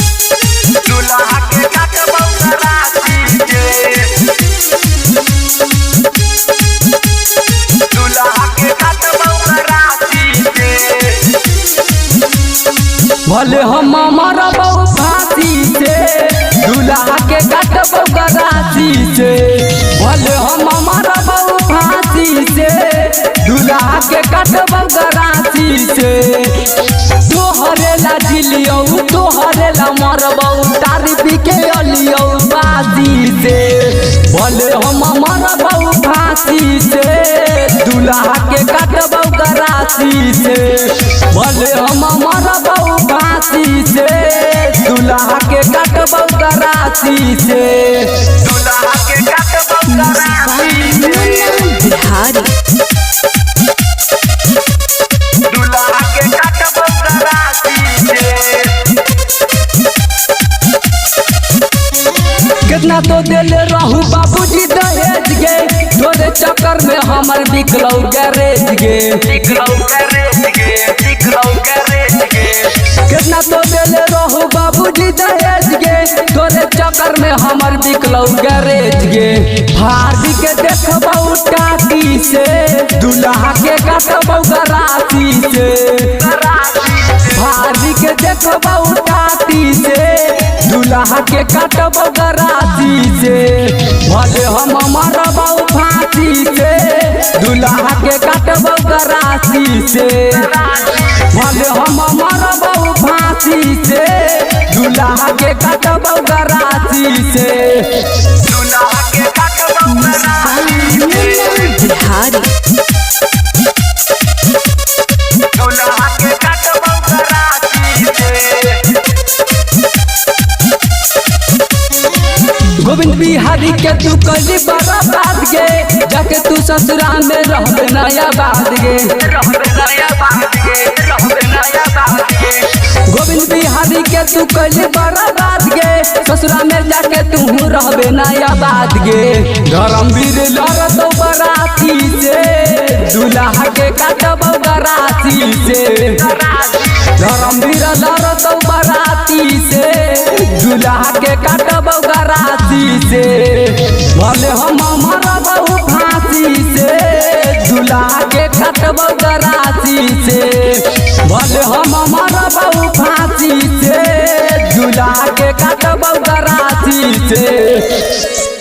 दूल्हा के काटबौ राती के दूल्हा के काटबौ राती के भले हम मरबौ फांसी से दूल्हा के काटबौ राती से भले हम मरबौ फांसी से दूल्हा के काटबौ राती से तोहरे ला जिलियौ तोहरे ला मरबौ तारीफ के अलियौ बाजी से भले हम मरबौ फांसी से दूल्हा के काटबौ राती से भले हम मरबौ फांसी से दूल्हा के काटबौ राती से दूल्हा के काटबौ राती के बिहारी दूल्हा के काटबौ राती के कितना तो दिल रहू बाबूजी दहेज गे तोरे चक्कर में हमर बिकलौ गैरेज गे दिखलौ गैरेज गे दिखलौ गैरेज गे कितना तो दिल रहू बाबूजी दहेज गे तोरे चक्कर में हमर बिकलौ गैरेज गे भाभी के देखबौ टाटी से दूल्हा के काटबौ राती से भाभी के देखबौ टाटी से दूल्हा के काटबौ राती से भले हम मरबौ फांसी से दूल्हा के काटबौ राती से भले हम मरबौ फांसी से दूल्हा के काटबौ राती से दूल्हा के काटबौ राती के बिहारी दूल्हा के काटबौ राती के गोविंद बिहारी के तू कली बड़ा बात गे जाके तू ससुरा में रहबे नया बात गे रहबे नया बात गे रहबे नया बात गे गोविंद बिहारी के तू कली बड़ा बात गे ससुरा में जाके तू रहबे नया बात गे धर्मवीर लड़तौ बराती से दूल्हा के काटबौ राती से धर्मवीर लड़तौ बराती से दूल्हा के काटबौ राती से भले हम मरबौ फांसी से दूल्हा के काटबौ राती से भले हम मरबौ फांसी से दूल्हा के काटबौ राती से।